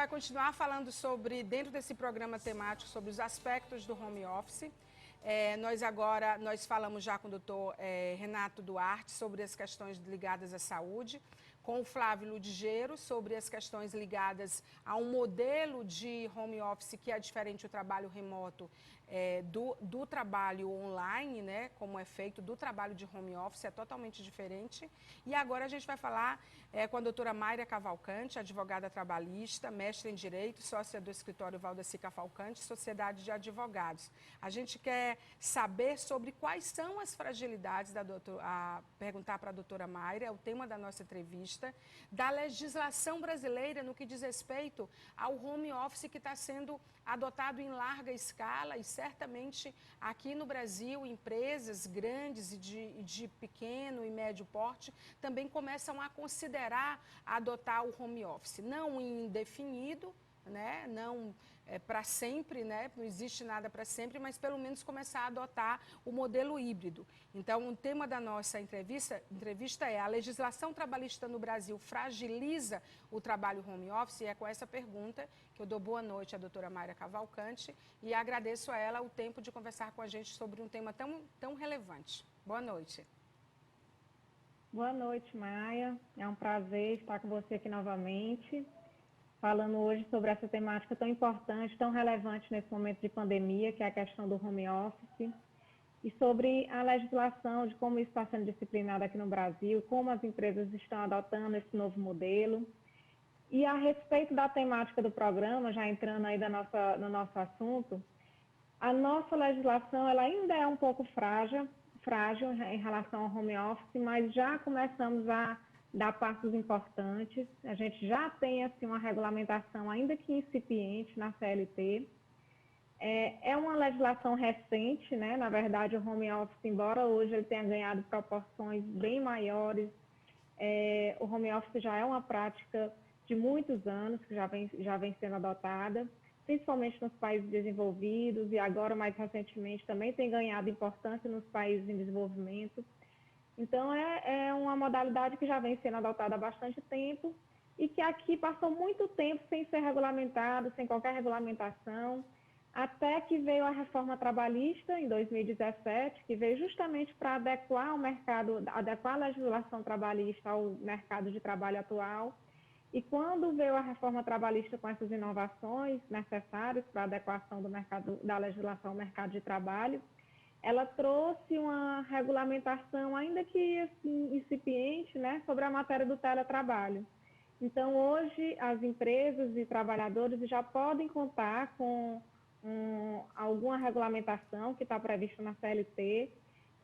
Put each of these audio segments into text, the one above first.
vai continuar falando sobre, dentro desse programa temático, sobre os aspectos do home office. Nós falamos já com o doutor Renato Duarte sobre as questões ligadas à saúde, com o Flávio Ludigero sobre as questões ligadas a um modelo de home office que é diferente do trabalho remoto do trabalho online, né? Como é feito do trabalho de home office, é totalmente diferente. E agora a gente vai falar com a doutora Mayra Cavalcante, advogada trabalhista, mestre em Direito, sócia do escritório Valdeci Cavalcante, Sociedade de Advogados. A gente quer saber sobre quais são as fragilidades perguntar para a doutora Mayra, é o tema da nossa entrevista, da legislação brasileira no que diz respeito ao home office que está sendo adotado em larga escala e certamente aqui no Brasil empresas grandes e de pequeno e médio porte também começam a considerar adotar o home office, não indefinido, né? Não para sempre, né? Não existe nada para sempre, mas pelo menos começar a adotar o modelo híbrido. Então, o tema da nossa entrevista é: a legislação trabalhista no Brasil fragiliza o trabalho home office? E é com essa pergunta que eu dou boa noite à doutora Mayra Cavalcante e agradeço a ela o tempo de conversar com a gente sobre um tema tão relevante. Boa noite. Boa noite, Maia. É um prazer estar com você aqui novamente, falando hoje sobre essa temática tão importante, tão relevante nesse momento de pandemia, que é a questão do home office, e sobre a legislação, de como isso está sendo disciplinado aqui no Brasil, como as empresas estão adotando esse novo modelo. E a respeito da temática do programa, já entrando aí no nosso assunto, a nossa legislação ela ainda é um pouco frágil em relação ao home office, mas já começamos a dar passos importantes. A gente já tem assim, uma regulamentação, ainda que incipiente, na CLT. É uma legislação recente, né? Na verdade, o home office, embora hoje ele tenha ganhado proporções bem maiores, o home office já é uma prática de muitos anos, que já vem sendo adotada, principalmente nos países desenvolvidos, e agora, mais recentemente, também tem ganhado importância nos países em desenvolvimento. Então, é uma modalidade que já vem sendo adotada há bastante tempo e que aqui passou muito tempo sem ser regulamentado, sem qualquer regulamentação, até que veio a reforma trabalhista em 2017, que veio justamente para adequar a legislação trabalhista ao mercado de trabalho atual. E quando veio a reforma trabalhista com essas inovações necessárias para a adequação da legislação ao mercado de trabalho, ela trouxe uma regulamentação, ainda que assim, incipiente, né, sobre a matéria do teletrabalho. Então, hoje, as empresas e trabalhadores já podem contar com alguma regulamentação que está prevista na CLT,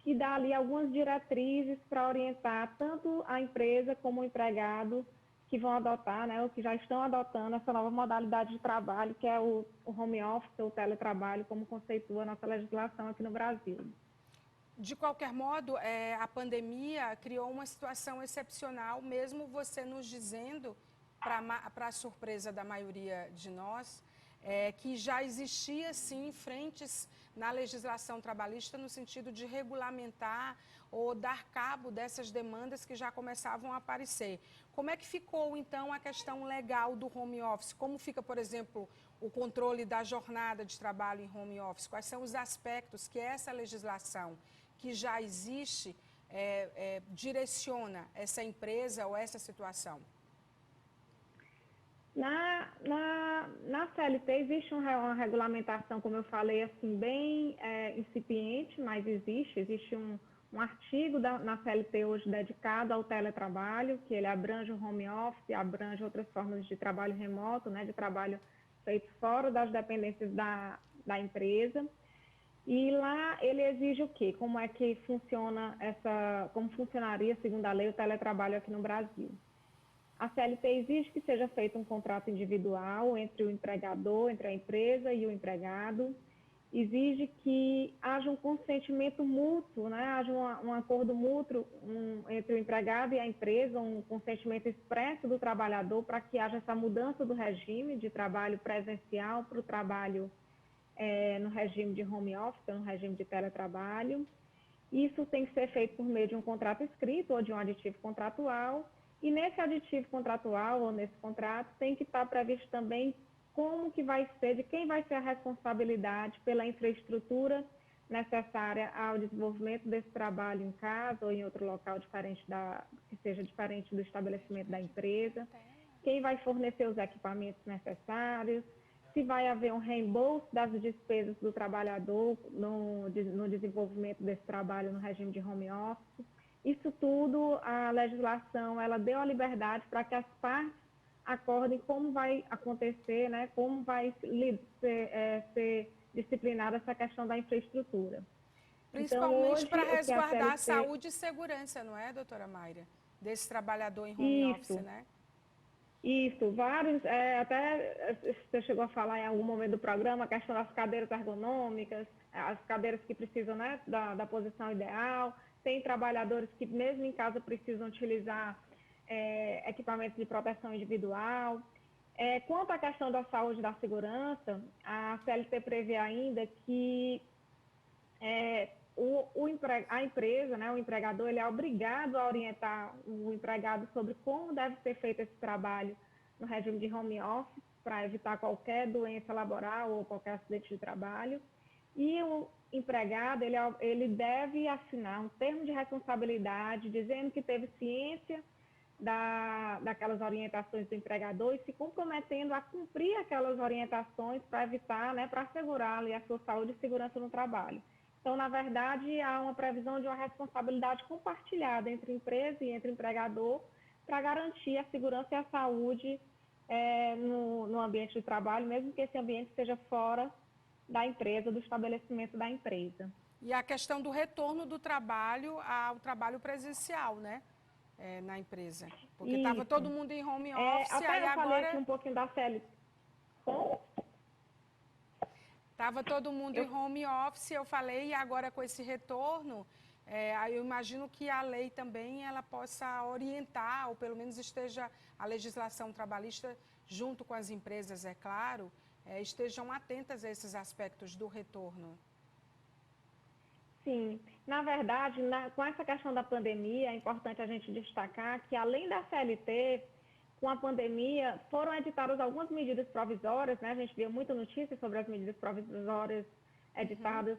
que dá ali algumas diretrizes para orientar tanto a empresa como o empregado que vão adotar, né, ou que já estão adotando essa nova modalidade de trabalho, que é o home office, ou o teletrabalho, como conceitua a nossa legislação aqui no Brasil. De qualquer modo, a pandemia criou uma situação excepcional, mesmo você nos dizendo, para a surpresa da maioria de nós, que já existia, sim, frentes na legislação trabalhista no sentido de regulamentar ou dar cabo dessas demandas que já começavam a aparecer. Como é que ficou, então, a questão legal do home office? Como fica, por exemplo, o controle da jornada de trabalho em home office? Quais são os aspectos que essa legislação que já existe direciona essa empresa ou essa situação? Na CLT existe uma regulamentação, como eu falei, assim, bem incipiente, mas existe um artigo na CLT hoje dedicado ao teletrabalho, que ele abrange o home office, abrange outras formas de trabalho remoto, né, de trabalho feito fora das dependências da empresa. E lá ele exige o quê? Como é que como funcionaria, segundo a lei, o teletrabalho aqui no Brasil? A CLT exige que seja feito um contrato individual entre o empregador, entre a empresa e o empregado. Exige que haja um consentimento mútuo, né? Haja um acordo mútuo entre o empregado e a empresa, um consentimento expresso do trabalhador para que haja essa mudança do regime de trabalho presencial para o trabalho no regime de home office, no regime de teletrabalho. Isso tem que ser feito por meio de um contrato escrito ou de um aditivo contratual. E nesse aditivo contratual ou nesse contrato tem que estar previsto também como que vai ser, de quem vai ser a responsabilidade pela infraestrutura necessária ao desenvolvimento desse trabalho em casa ou em outro local diferente que seja diferente do estabelecimento da empresa, quem vai fornecer os equipamentos necessários, se vai haver um reembolso das despesas do trabalhador no desenvolvimento desse trabalho no regime de home office. Isso tudo, a legislação, ela deu a liberdade para que as partes acordem como vai acontecer, né, como vai ser disciplinada essa questão da infraestrutura. Principalmente para resguardar a saúde e segurança, não é, doutora Mayra? Desse trabalhador em home office, né? Isso, vários, até você chegou a falar em algum momento do programa, a questão das cadeiras ergonômicas, as cadeiras que precisam, né, da posição ideal. Tem trabalhadores que mesmo em casa precisam utilizar equipamentos de proteção individual. Quanto à questão da saúde e da segurança, a CLT prevê ainda que a empresa, né, o empregador, ele é obrigado a orientar o empregado sobre como deve ser feito esse trabalho no regime de home office, para evitar qualquer doença laboral ou qualquer acidente de trabalho. E o empregado, ele deve assinar um termo de responsabilidade, dizendo que teve ciência daquelas orientações do empregador e se comprometendo a cumprir aquelas orientações para evitar, né, para assegurar ali a sua saúde e segurança no trabalho. Então, na verdade, há uma previsão de uma responsabilidade compartilhada entre empresa e entre empregador para garantir a segurança e a saúde no ambiente de trabalho, mesmo que esse ambiente seja fora da empresa, do estabelecimento da empresa. E a questão do retorno do trabalho ao trabalho presencial, né? Na empresa. Porque estava todo mundo em home office, até aí eu agora... falei aqui um pouquinho da CLT. Estava todo mundo em home office, eu falei, e agora com esse retorno, eu imagino que a lei também ela possa orientar, ou pelo menos esteja a legislação trabalhista, junto com as empresas, é claro, estejam atentas a esses aspectos do retorno. Sim, na verdade, com essa questão da pandemia, é importante a gente destacar que, além da CLT, com a pandemia, foram editadas algumas medidas provisórias, né? A gente viu muita notícia sobre as medidas provisórias editadas,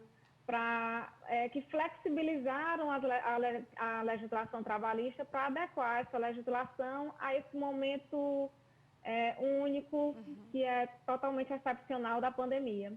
que flexibilizaram a legislação trabalhista para adequar essa legislação a esse momento único, que é totalmente excepcional da pandemia.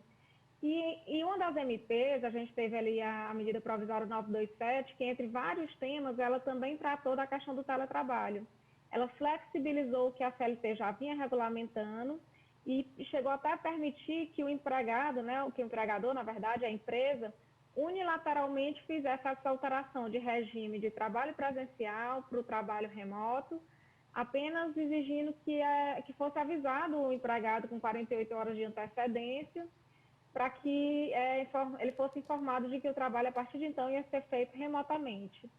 E uma das MPs, a gente teve ali a medida provisória 927, que entre vários temas, ela também tratou da questão do teletrabalho. Ela flexibilizou o que a CLT já vinha regulamentando e chegou até a permitir que o empregado, né, que o empregador, na verdade, a empresa, unilateralmente fizesse essa alteração de regime de trabalho presencial para o trabalho remoto, apenas exigindo que fosse avisado o empregado com 48 horas de antecedência, para que ele fosse informado de que o trabalho, a partir de então, ia ser feito remotamente.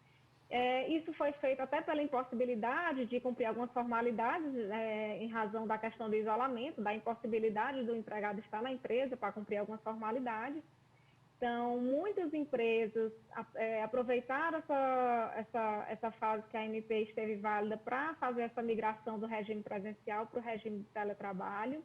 Isso foi feito até pela impossibilidade de cumprir algumas formalidades em razão da questão do isolamento, da impossibilidade do empregado estar na empresa para cumprir algumas formalidades. Então, muitas empresas aproveitaram essa fase que a MP esteve válida para fazer essa migração do regime presencial para o regime de teletrabalho.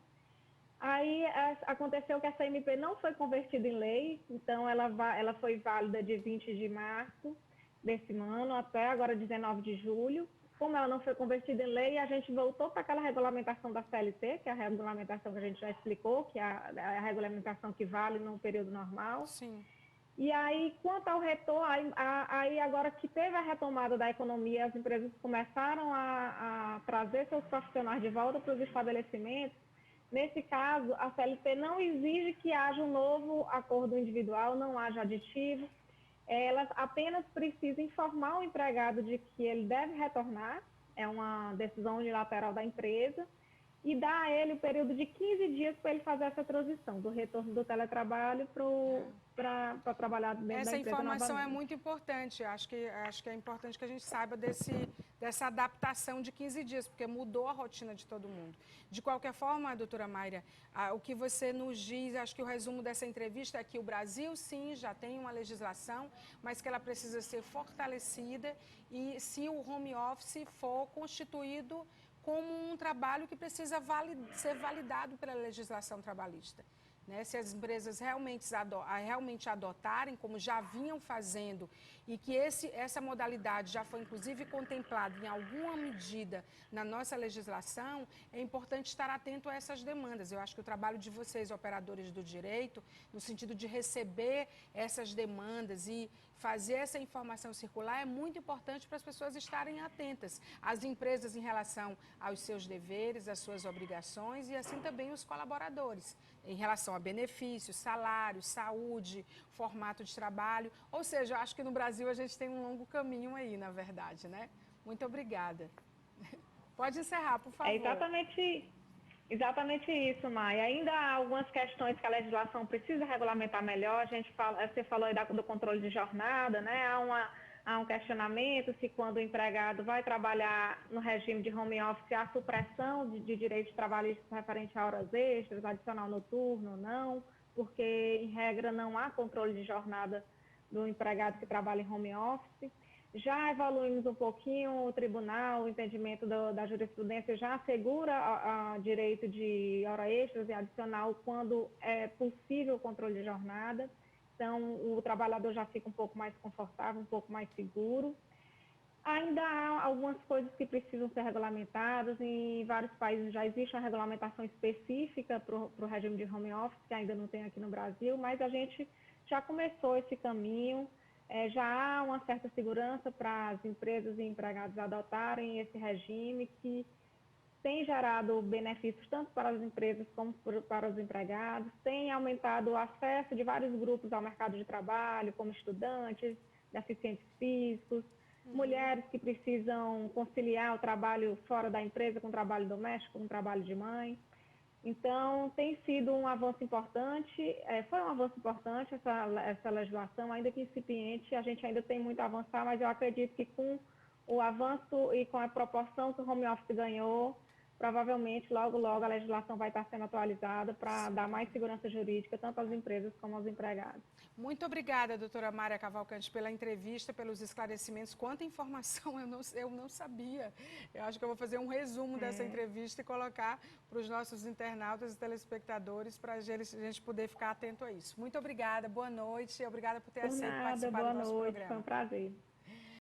Aí aconteceu que essa MP não foi convertida em lei, então ela foi válida de 20 de março desse ano até agora 19 de julho. Como ela não foi convertida em lei, a gente voltou para aquela regulamentação da CLT, que é a regulamentação que a gente já explicou, que é a regulamentação que vale no período normal. Sim. E aí, quanto ao retorno, aí agora que teve a retomada da economia, as empresas começaram a trazer seus profissionais de volta para os estabelecimentos. Nesse caso, a CLT não exige que haja um novo acordo individual, não haja aditivo. Ela apenas precisa informar o empregado de que ele deve retornar, é uma decisão unilateral da empresa, e dar a ele o período de 15 dias para ele fazer essa transição do retorno do teletrabalho para trabalhar dentro da empresa novamente. Essa informação é muito importante. Acho que é importante que a gente saiba dessa adaptação de 15 dias, porque mudou a rotina de todo mundo. De qualquer forma, doutora Mayra, o que você nos diz, acho que o resumo dessa entrevista é que o Brasil, sim, já tem uma legislação, mas que ela precisa ser fortalecida e se o home office for constituído como um trabalho que precisa ser validado pela legislação trabalhista. Né? Se as empresas realmente adotarem, como já vinham fazendo, e que essa modalidade já foi, inclusive, contemplada em alguma medida na nossa legislação, é importante estar atento a essas demandas. Eu acho que o trabalho de vocês, operadores do direito, no sentido de receber essas demandas e fazer essa informação circular, é muito importante para as pessoas estarem atentas. As empresas em relação aos seus deveres, às suas obrigações e assim também os colaboradores, em relação a benefícios, salários, saúde, formato de trabalho. Ou seja, eu acho que no Brasil a gente tem um longo caminho aí, na verdade, né? Muito obrigada. Pode encerrar, por favor. É exatamente isso, Maia. Ainda há algumas questões que a legislação precisa regulamentar melhor. Você falou aí do controle de jornada, né? Há um questionamento se quando o empregado vai trabalhar no regime de home office, há supressão de direitos trabalhistas referente a horas extras, adicional noturno ou não, porque, em regra, não há controle de jornada do empregado que trabalha em home office. Já evoluímos um pouquinho o tribunal, o entendimento da jurisprudência já assegura direito de hora extras e adicional quando é possível o controle de jornada. Então, o trabalhador já fica um pouco mais confortável, um pouco mais seguro. Ainda há algumas coisas que precisam ser regulamentadas. Em vários países já existe uma regulamentação específica para o regime de home office, que ainda não tem aqui no Brasil, mas a gente já começou esse caminho. Já há uma certa segurança para as empresas e empregados adotarem esse regime que tem gerado benefícios tanto para as empresas como para os empregados, tem aumentado o acesso de vários grupos ao mercado de trabalho, como estudantes, deficientes físicos, mulheres que precisam conciliar o trabalho fora da empresa com o trabalho doméstico, com o trabalho de mãe. Então, tem sido um avanço importante, foi um avanço importante essa legislação, ainda que incipiente, a gente ainda tem muito a avançar, mas eu acredito que com o avanço e com a proporção que o home office ganhou, provavelmente, logo, logo, a legislação vai estar sendo atualizada para dar mais segurança jurídica, tanto às empresas como aos empregados. Muito obrigada, doutora Mayra Cavalcante, pela entrevista, pelos esclarecimentos. Quanta informação eu não sabia. Eu acho que eu vou fazer um resumo dessa entrevista e colocar para os nossos internautas e telespectadores para a gente poder ficar atento a isso. Muito obrigada, boa noite e obrigada por ter participado do nosso programa. Boa noite, foi um prazer.